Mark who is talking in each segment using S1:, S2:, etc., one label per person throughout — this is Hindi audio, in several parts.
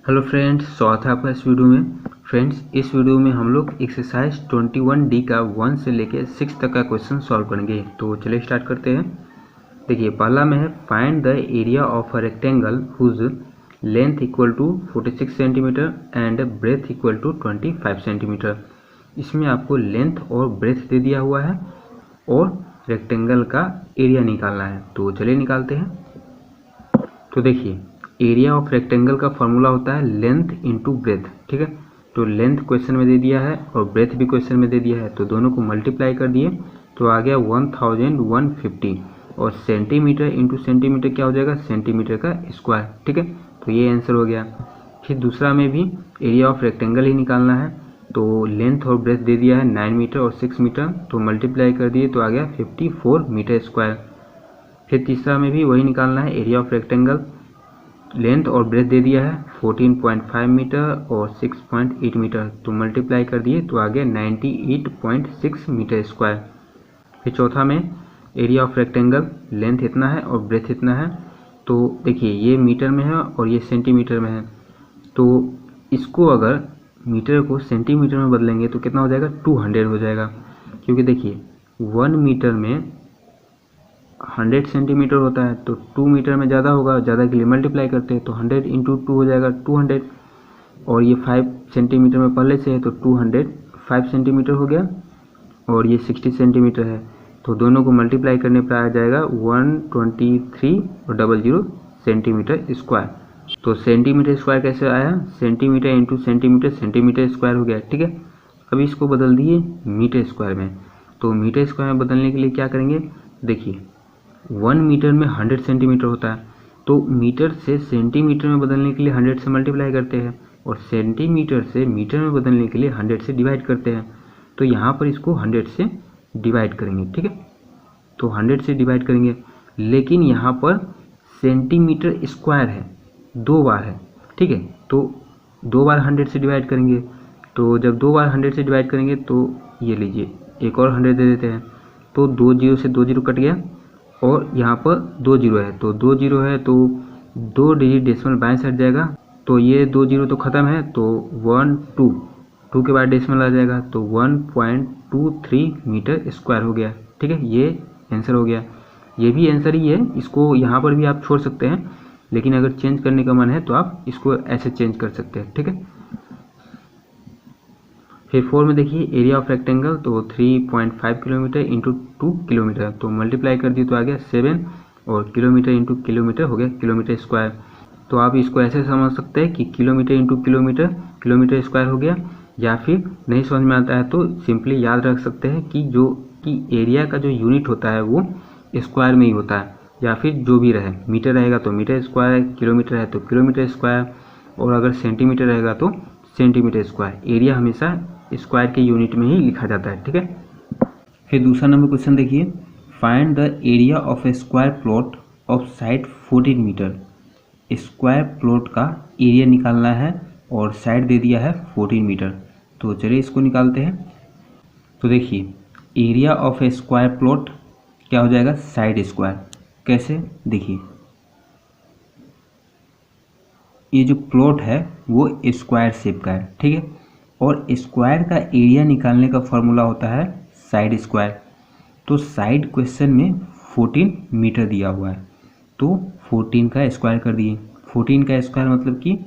S1: हेलो फ्रेंड्स, स्वागत है आपका इस वीडियो में। फ्रेंड्स, इस वीडियो में हम लोग एक्सरसाइज 21D का 1 से लेकर 6 तक का क्वेश्चन सॉल्व करेंगे। तो चलिए स्टार्ट करते हैं। देखिए, पहला में है find the area of a rectangle whose length equal to 46 centimetre and breadth equal to 25 centimetre. इसमें आपको लेंथ और ब्रेथ दे दिया हुआ है और रेक्टेंगल का एरिया निकालना है। तो चलिए निकालते हैं। तो देखिए, एरिया ऑफ रेक्टेंगल का फॉर्मूला होता है लेंथ इंटू ब्रेथ। ठीक है, तो लेंथ क्वेश्चन में दे दिया है और ब्रेथ भी क्वेश्चन में दे दिया है, तो दोनों को मल्टीप्लाई कर दिए तो आ गया 1150 और सेंटीमीटर इंटू सेंटीमीटर क्या हो जाएगा, सेंटीमीटर का स्क्वायर। ठीक है, तो ये आंसर हो गया। फिर दूसरा में भी एरिया ऑफ रेक्टेंगल ही निकालना है, तो लेंथ और ब्रेथ दे दिया है 9 मीटर और 6 मीटर, तो मल्टीप्लाई कर दिए तो आ गया 54 मीटर स्क्वायर। फिर तीसरा में भी वही निकालना है, एरिया ऑफ रेक्टेंगल, लेंथ और ब्रेथ दे दिया है 14.5 मीटर और 6.8 मीटर, तो मल्टीप्लाई कर दिए तो आ गया 98.6 मीटर स्क्वायर। फिर चौथा में एरिया ऑफ रेक्टेंगल, लेंथ इतना है और ब्रेथ इतना है, तो देखिए ये मीटर में है और ये सेंटीमीटर में है, तो इसको अगर मीटर को सेंटीमीटर में बदलेंगे तो कितना हो जाएगा, 200 हो जाएगा। क्योंकि देखिए 1 मीटर में 100 सेंटीमीटर होता है, तो 2 मीटर में ज़्यादा होगा, ज़्यादा के लिए मल्टीप्लाई करते हैं, तो 100 इंटू 2 हो जाएगा 200, और ये 5 सेंटीमीटर में पहले से है तो 205 सेंटीमीटर हो गया, और ये 60 सेंटीमीटर है, तो दोनों को मल्टीप्लाई करने पर आ जाएगा 123 और 00 सेंटीमीटर स्क्वायर। तो सेंटीमीटर स्क्वायर कैसे आया, centimetre into centimetre, centimetre square हो गया। ठीक है, अभी इसको बदल दिए मीटर स्क्वायर में, तो मीटर स्क्वायर में बदलने के लिए क्या करेंगे, देखिए 1 मीटर में 100 सेंटीमीटर होता है, तो मीटर से सेंटीमीटर में बदलने के लिए 100 से मल्टीप्लाई करते हैं, और सेंटीमीटर से मीटर में बदलने के लिए 100 से डिवाइड करते हैं, तो यहाँ पर इसको 100 से डिवाइड करेंगे। ठीक है, तो 100 से डिवाइड करेंगे, लेकिन यहाँ पर सेंटीमीटर स्क्वायर है, 2 बार है। ठीक है, तो 2 बार 100 से डिवाइड करेंगे, तो जब 2 बार 100 से डिवाइड करेंगे तो ये लीजिए एक और 100 दे देते हैं, तो 2 जीरो से 2 जीरो कट गया, और यहाँ पर 2 जीरो है, तो 2 जीरो है तो 2 डिजिट डेसिमल बाएं साइड जाएगा, तो ये 2 जीरो तो ख़त्म है, तो 2 के बाद डेसिमल आ जाएगा, तो 1.23 मीटर स्क्वायर हो गया। ठीक है, ये आंसर हो गया। ये भी आंसर ही है, इसको यहाँ पर भी आप छोड़ सकते हैं, लेकिन अगर चेंज करने का मन है तो आप इसको ऐसे चेंज कर सकते हैं। ठीक है, फिर 4 में देखिए एरिया ऑफ रेक्टेंगल, तो 3.5 किलोमीटर इंटू 2 किलोमीटर, तो मल्टीप्लाई कर दिए तो आ गया 7, और किलोमीटर इंटू किलोमीटर हो गया किलोमीटर स्क्वायर। तो आप इसको ऐसे समझ सकते हैं कि kilometre into kilometre kilometre square हो गया, या फिर नहीं समझ में आता है तो सिंपली याद रख सकते हैं कि एरिया का जो यूनिट होता है वो स्क्वायर में ही होता है, या फिर जो भी रहे, मीटर रहेगा तो मीटर स्क्वायर, किलोमीटर है तो किलोमीटर स्क्वायर, और अगर सेंटीमीटर रहेगा तो सेंटीमीटर स्क्वायर। एरिया हमेशा स्क्वायर के यूनिट में ही लिखा जाता है। ठीक है, फिर दूसरा नंबर क्वेश्चन देखिए, find the area of a square plot of side 14 metre. Square plot का एरिया निकालना है और साइड दे दिया है 14 मीटर, तो चलिए इसको निकालते हैं। तो देखिए area of a square plot क्या हो जाएगा, साइड स्क्वायर। कैसे, देखिए ये जो प्लॉट है वो स्क्वायर शेप का है। ठीक है, और स्क्वायर का एरिया निकालने का फॉर्मूला होता है साइड स्क्वायर। तो साइड क्वेश्चन में 14 मीटर दिया हुआ है, तो 14 का स्क्वायर कर दिए। 14 का स्क्वायर मतलब कि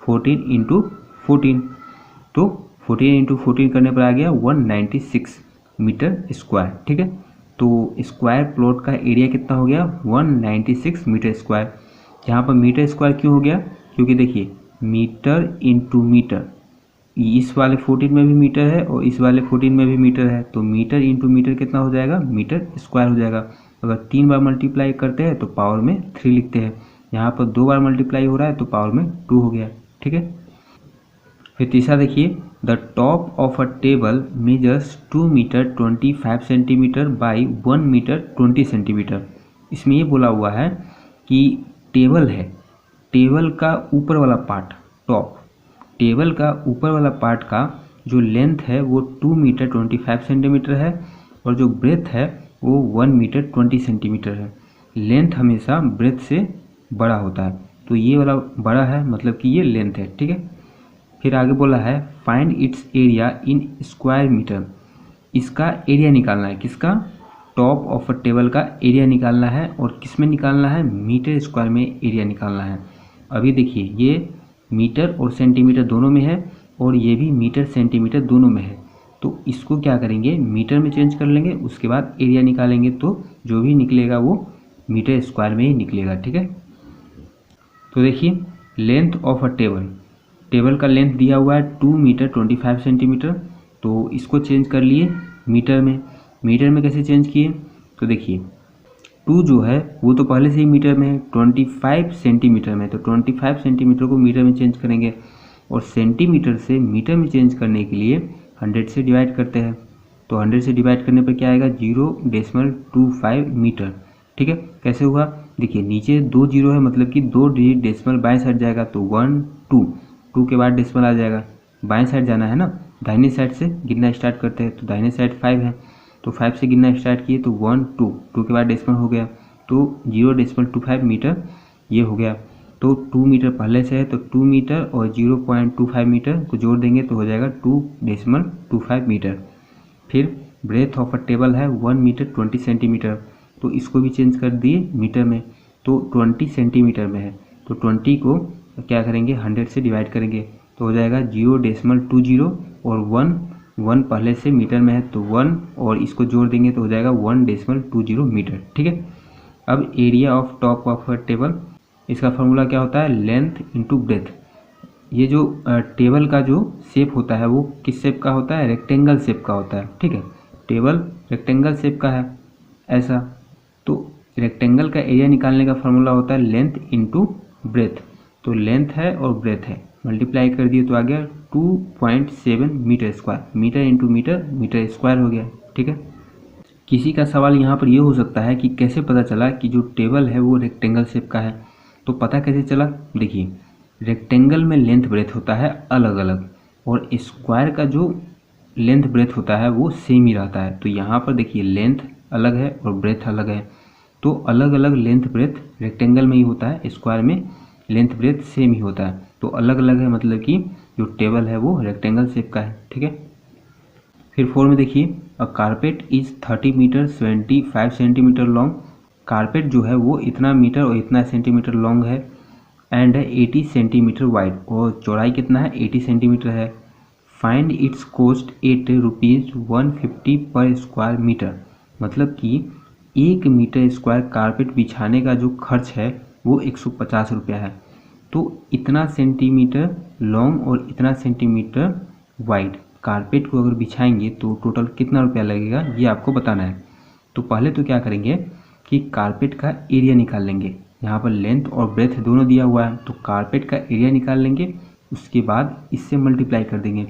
S1: 14 इंटू 14, तो 14 इंटू 14 करने पर आ गया 196 मीटर स्क्वायर। ठीक है, तो स्क्वायर प्लॉट का एरिया कितना हो गया, 196 मीटर स्क्वायर। यहाँ पर मीटर स्क्वायर क्यों हो गया, क्योंकि देखिए मीटर इंटू मीटर, इस वाले 14 में भी मीटर है और इस वाले 14 में भी मीटर है, तो मीटर इंटू मीटर कितना हो जाएगा, मीटर स्क्वायर हो जाएगा। अगर 3 बार मल्टीप्लाई करते हैं तो पावर में 3 लिखते हैं, यहाँ पर 2 बार मल्टीप्लाई हो रहा है तो पावर में 2 हो गया। ठीक है, फिर तीसरा देखिए, the top of a table measures 2 metre 25 centimetre by 1 metre 20 centimetre. इसमें ये बोला हुआ है कि टेबल है, टेबल का ऊपर वाला पार्ट, टॉप, टेबल का ऊपर वाला पार्ट का जो लेंथ है वो 2 मीटर 25 सेंटीमीटर है, और जो ब्रेथ है वो 1 मीटर 20 सेंटीमीटर है। लेंथ हमेशा ब्रेथ से बड़ा होता है, तो ये वाला बड़ा है मतलब कि ये लेंथ है, ठीक है। फिर आगे बोला है find its area in square metre, इसका एरिया निकालना है, किसका, टॉप ऑफ अ टेबल का एरिया निकालना है, और किस में निकालना है, मीटर स्क्वायर में एरिया निकालना है। अभी देखिए ये मीटर और सेंटीमीटर दोनों में है, और ये भी मीटर सेंटीमीटर दोनों में है, तो इसको क्या करेंगे, मीटर में चेंज कर लेंगे, उसके बाद एरिया निकालेंगे, तो जो भी निकलेगा वो मीटर स्क्वायर में ही निकलेगा, ठीक है। तो देखिए length of a table, table का लेंथ दिया हुआ है 2 मीटर 25 सेंटीमीटर, तो इसको चेंज कर लिए मीटर में। मीटर में कैसे चेंज किए, तो देखिए 2 जो है वो तो पहले से ही मीटर में है, 25 सेंटीमीटर में, तो 25 सेंटीमीटर को मीटर में चेंज करेंगे, और सेंटीमीटर से मीटर में चेंज करने के लिए 100 से डिवाइड करते हैं, तो 100 से डिवाइड करने पर क्या आएगा, 0.25 मीटर, ठीक है। कैसे हुआ, देखिए नीचे 2 जीरो है, मतलब कि 2 डिजिट डेसिमल बाएं साइड जाएगा, तो 1 2 के बाद डेसिमल आ जाएगा, बाएं साइड जाना है ना, दाहिने साइड से गिनना स्टार्ट करते हैं, तो दाहिने साइड 5 है, तो 5 से गिनना स्टार्ट किए, तो 1 2 के बाद डेसिमल हो गया, तो 0.25 मीटर ये हो गया। तो 2 मीटर पहले से है, तो 2 मीटर और 0.25 मीटर को जोड़ देंगे तो हो जाएगा 2.25 मीटर। फिर ब्रेथ ऑफ अ टेबल है 1 मीटर 20 सेंटीमीटर, तो इसको भी चेंज कर दिए मीटर में, तो 20 सेंटीमीटर में है, तो 20 को क्या करेंगे 100 से डिवाइड करेंगे, तो हो जाएगा 0.20, और 1 पहले से मीटर में है, तो 1 और इसको जोड़ देंगे तो हो जाएगा 1.20 मीटर, ठीक है। अब area of top of a table, इसका फॉर्मूला क्या होता है, लेंथ इंटू ब्रेथ। ये जो टेबल का जो शेप होता है वो किस शेप का होता है, रेक्टेंगल शेप का होता है, ठीक है। टेबल रेक्टेंगल शेप का है ऐसा, तो रेक्टेंगल का एरिया निकालने का फॉर्मूला होता है लेंथ इंटू ब्रेथ, तो लेंथ है और ब्रेथ है, मल्टीप्लाई कर दिए तो आ गया 2.7 metre square, metre into metre, metre square हो गया, ठीक है। किसी का सवाल यहाँ पर ये हो सकता है कि कैसे पता चला कि जो टेबल है वो रेक्टेंगल शेप का है, तो पता कैसे चला, देखिए रेक्टेंगल में लेंथ ब्रेथ होता है अलग अलग, और स्क्वायर का जो लेंथ ब्रेथ होता है वो सेम ही रहता है, तो यहाँ पर देखिए लेंथ अलग है और ब्रेथ अलग है, तो अलग अलग लेंथ ब्रेथ रेक्टेंगल में ही होता है, स्क्वायर में लेंथ ब्रेथ सेम ही होता है, तो अलग अलग है, मतलब कि जो टेबल है वो रेक्टेंगल शेप का है, ठीक है। फिर 4 में देखिए a carpet is 30 metre 75 centimetre long, carpet जो है वो इतना मीटर और इतना सेंटीमीटर लॉन्ग है, एंड 80 सेंटीमीटर वाइड, और चौड़ाई कितना है 80 सेंटीमीटर है। फाइंड इट्स कॉस्ट ₹150 पर स्क्वायर मीटर, मतलब कि 1 मीटर स्क्वायर कारपेट बिछाने का जो खर्च है वो 150 रुपया है। तो इतना सेंटीमीटर लॉन्ग और इतना सेंटीमीटर वाइड कारपेट को अगर बिछाएंगे तो टोटल कितना रुपया लगेगा ये आपको बताना है। तो पहले तो क्या करेंगे कि कारपेट का एरिया निकाल लेंगे, यहाँ पर लेंथ और ब्रेथ दोनों दिया हुआ है, तो कारपेट का एरिया निकाल लेंगे, उसके बाद इससे मल्टीप्लाई कर देंगे।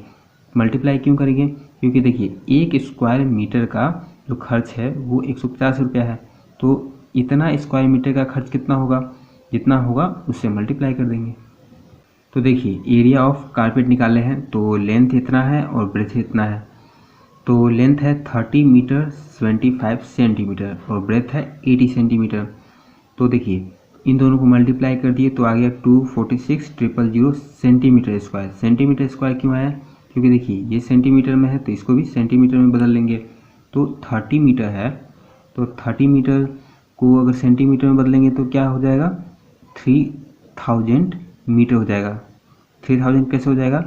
S1: मल्टीप्लाई क्यों करेंगे, क्योंकि देखिए 1 स्क्वायर मीटर का जो खर्च है वो 150 रुपया है, तो इतना स्क्वायर मीटर का खर्च कितना होगा, जितना होगा उससे मल्टीप्लाई कर देंगे। तो देखिए एरिया ऑफ कारपेट निकाले हैं, तो लेंथ इतना है और ब्रेथ इतना है, तो लेंथ है 30 मीटर 75 सेंटीमीटर और ब्रेथ है 80 सेंटीमीटर। तो देखिए इन दोनों को मल्टीप्लाई कर दिए तो आ गया 246,000 सेंटीमीटर स्क्वायर। सेंटीमीटर स्क्वायर क्यों आया, क्योंकि देखिए ये सेंटीमीटर में है तो इसको भी सेंटीमीटर में बदल लेंगे, तो 30 मीटर है, तो 30 मीटर को अगर सेंटीमीटर में बदलेंगे तो क्या हो जाएगा 3000 मीटर हो जाएगा। 3000 कैसे हो जाएगा,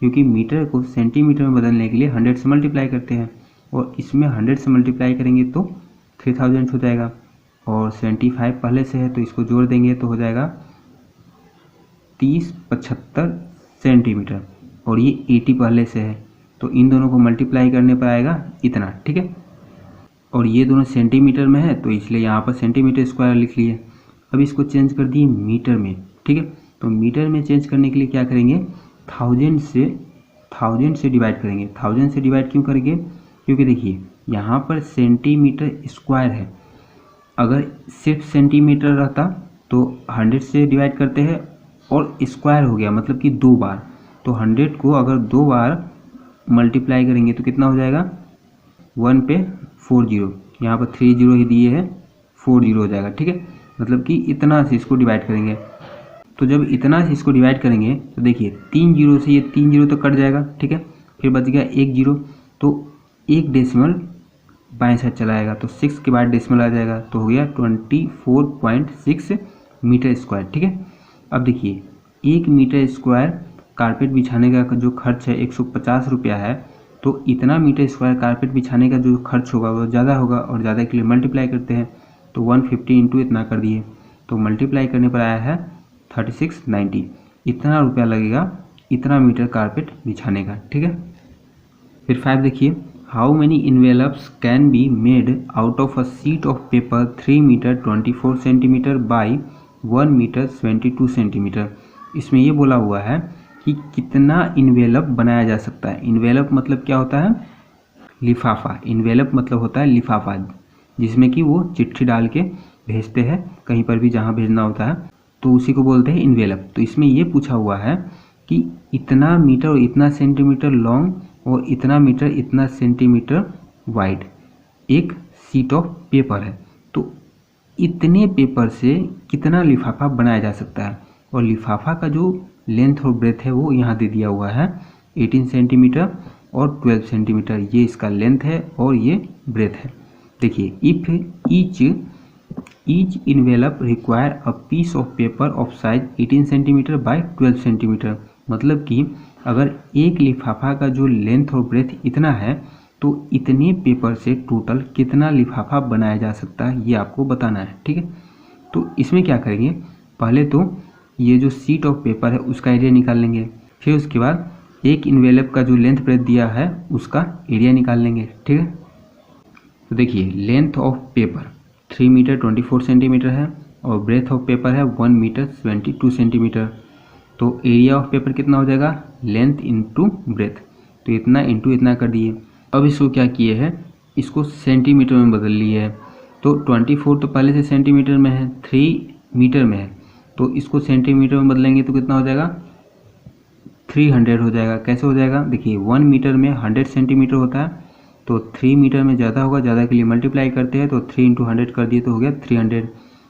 S1: क्योंकि मीटर को सेंटीमीटर में बदलने के लिए 100 से मल्टीप्लाई करते हैं, और इसमें 100 से मल्टीप्लाई करेंगे तो 3000 हो जाएगा, और 75 पहले से है तो इसको जोड़ देंगे तो हो जाएगा 3075 सेंटीमीटर, और ये 80 पहले से है, तो इन दोनों को मल्टीप्लाई करने पर आएगा इतना, ठीक है। और ये दोनों सेंटीमीटर में है तो इसलिए यहाँ पर सेंटीमीटर स्क्वायर लिख लिए। अब इसको चेंज कर दिए मीटर में, ठीक है। तो मीटर में चेंज करने के लिए क्या करेंगे, 1000 से डिवाइड करेंगे। 1000 से डिवाइड क्यों करेंगे, क्योंकि देखिए यहाँ पर सेंटीमीटर स्क्वायर है, अगर सिर्फ सेंटीमीटर रहता तो 100 से डिवाइड करते हैं और स्क्वायर हो गया, मतलब कि 2 बार, तो 100 को अगर 2 बार मल्टीप्लाई करेंगे तो कितना हो जाएगा 1 पे 40, यहाँ पर 30 ही दिए हैं, 40 हो जाएगा, ठीक है। मतलब कि इतना से इसको डिवाइड करेंगे, तो जब इतना से इसको डिवाइड करेंगे तो देखिए 3 जीरो से ये 3 जीरो तो कट जाएगा, ठीक है, फिर बच गया 1 जीरो, तो 1 डेसिमल बाएं साइड चला आएगा, तो 6 के बाद डेसिमल आ जाएगा, तो हो गया 24.6 मीटर स्क्वायर, ठीक है। अब देखिए 1 मीटर स्क्वायर कारपेट बिछाने का जो खर्च है 150 रुपया है, तो इतना मीटर स्क्वायर कारपेट बिछाने का जो खर्च होगा वो ज़्यादा होगा, और ज़्यादा के लिए मल्टीप्लाई करते हैं, तो 150 इंटू इतना कर दिए, तो मल्टीप्लाई करने पर आया है 3690, इतना रुपया लगेगा इतना मीटर कारपेट बिछाने का, ठीक है। फिर 5 देखिए, how many envelopes can be made out of a sheet of paper 3 metre 24 centimetre by 1 metre 22 centimetre. इसमें ये बोला हुआ है कि कितना इन्वेलप बनाया जा सकता है। इन्वेलप मतलब क्या होता है? लिफाफा। इन्वेलप मतलब होता है लिफाफा, जिसमें कि वो चिट्ठी डाल के भेजते हैं कहीं पर भी जहाँ भेजना होता है, तो उसी को बोलते हैं इन्वेलप। तो इसमें ये पूछा हुआ है कि इतना मीटर और इतना सेंटीमीटर लॉन्ग और इतना मीटर इतना सेंटीमीटर वाइड एक शीट ऑफ पेपर है, तो इतने पेपर से कितना लिफाफा बनाया जा सकता है। और लिफाफा का जो लेंथ और ब्रेथ है वो यहाँ दे दिया हुआ है 18 सेंटीमीटर और 12 सेंटीमीटर, ये इसका लेंथ है और ये ब्रेथ है। देखिए, if each envelope require a piece of paper of size 18 centimetre by 12 centimetre, मतलब कि अगर एक लिफाफा का जो लेंथ और ब्रेथ इतना है तो इतने पेपर से टोटल कितना लिफाफा बनाया जा सकता है, ये आपको बताना है, ठीक है। तो इसमें क्या करेंगे, पहले तो ये जो शीट ऑफ पेपर है उसका एरिया निकाल लेंगे, फिर उसके बाद एक इन्वेलप का जो लेंथ ब्रेथ दिया है उसका एरिया निकाल लेंगे, ठीक है। तो देखिए, length of paper 3 metre 24 centimetre है और ब्रेथ ऑफ पेपर है 1 मीटर 22 सेंटीमीटर, तो एरिया ऑफ पेपर कितना हो जाएगा, लेंथ इंटू ब्रेथ, तो इतना इंटू इतना कर दिए। अब इसको क्या किए हैं, इसको सेंटीमीटर में बदल लिए है, तो 24 तो पहले से सेंटीमीटर में है, 3 मीटर में है, तो इसको सेंटीमीटर में बदलेंगे तो कितना हो जाएगा, 300 हो जाएगा। कैसे हो जाएगा, देखिए 1 मीटर में 100 सेंटीमीटर होता है, तो 3 मीटर में ज़्यादा होगा, ज़्यादा के लिए मल्टीप्लाई करते हैं, तो 3 इंटू 100 कर दिए तो हो गया 300,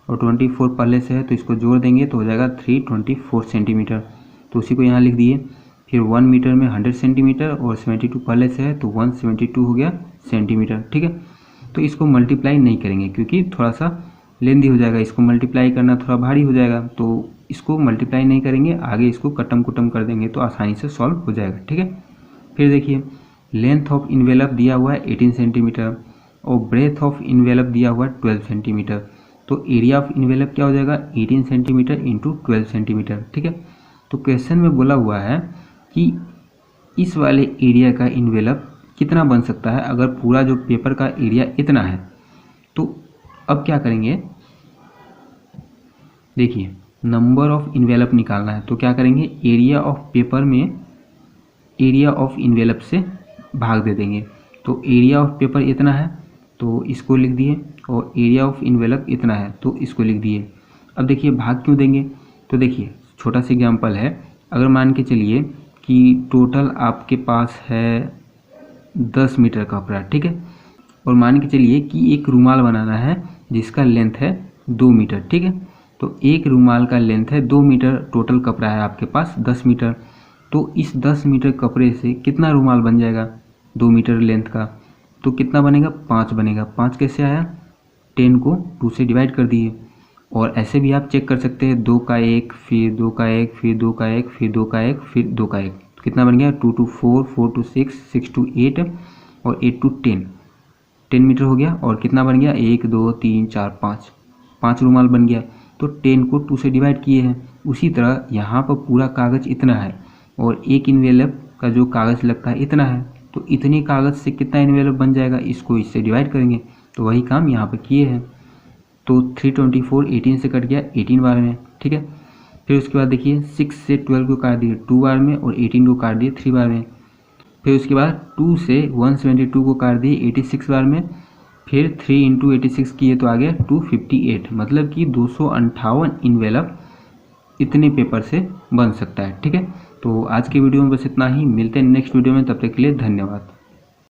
S1: और 24 पहले से है तो इसको जोड़ देंगे तो हो जाएगा 324 सेंटीमीटर, तो उसी को यहाँ लिख दिए। फिर 1 मीटर में 100 सेंटीमीटर और 72 पहले से है तो 172 हो गया सेंटीमीटर, ठीक है। तो इसको मल्टीप्लाई नहीं करेंगे क्योंकि थोड़ा सा लेंदी हो जाएगा, इसको मल्टीप्लाई करना थोड़ा भारी हो जाएगा, तो इसको मल्टीप्लाई नहीं करेंगे, आगे इसको कटम कुटम कर देंगे तो आसानी से सॉल्व हो जाएगा, ठीक है। फिर देखिए, लेंथ ऑफ इन्वेलप दिया हुआ है 18 सेंटीमीटर और ब्रेथ ऑफ इन्वेलप दिया हुआ है 12 सेंटीमीटर, तो एरिया ऑफ इन्वेलप क्या हो जाएगा, 18 सेंटीमीटर इंटू 12 सेंटीमीटर, ठीक है। तो क्वेश्चन में बोला हुआ है कि इस वाले एरिया का इन्वेलप कितना बन सकता है अगर पूरा जो पेपर का एरिया इतना है। तो अब क्या करेंगे, देखिए नंबर ऑफ इन्वेलप निकालना है, तो क्या करेंगे, एरिया ऑफ पेपर में एरिया ऑफ इन्वेलप से भाग दे देंगे, तो एरिया ऑफ पेपर इतना है तो इसको लिख दिए और एरिया ऑफ इन्वेलप इतना है तो इसको लिख दिए। अब देखिए भाग क्यों देंगे, तो देखिए छोटा सा एग्जाम्पल है, अगर मान के चलिए कि टोटल आपके पास है 10 मीटर कपड़ा, ठीक है, और मान के चलिए कि एक रुमाल बनाना है जिसका लेंथ है 2 मीटर, ठीक है, तो एक रुमाल का लेंथ है 2 मीटर, टोटल कपड़ा है आपके पास 10 मीटर, तो इस 10 मीटर कपड़े से कितना रुमाल बन जाएगा 2 मीटर लेंथ का, तो कितना बनेगा, 5 बनेगा। 5 कैसे आया, 10 को 2 से डिवाइड कर दिए, और ऐसे भी आप चेक कर सकते हैं, 2 का 1 फिर 2 का 1 फिर 2 का 1 फिर 2 का 1 फिर 2 का 1, तो कितना बन गया, 2 to 4 4 to 6 6 to 8 और 8 to 10 मीटर हो गया, और कितना बन गया, 1 2 3 4 5 रुमाल बन गया, तो 10 को 2 से डिवाइड किए हैं। उसी तरह यहाँ पर पूरा कागज़ इतना है और एक इन्वेलप का जो कागज़ लगता है इतना है, तो इतने कागज़ से कितना इन्वेलप बन जाएगा, इसको इससे डिवाइड करेंगे, तो वही काम यहाँ पर किए हैं। तो 324 18 से कट गया 18 बार में, ठीक है। फिर उसके बाद देखिए 6 से 12 को काट दिए 2 बार में और 18 को काट दिए 3 बार में। फिर उसके बाद 2 से 172 को काट दिए 86 बार में, फिर 3 इंटू 86 किए तो आ गया 258, मतलब कि 258 इन्वेलप इतने पेपर से बन सकता है, ठीक है। तो आज के वीडियो में बस इतना ही, मिलते हैं नेक्स्ट वीडियो में, तब तक के लिए धन्यवाद।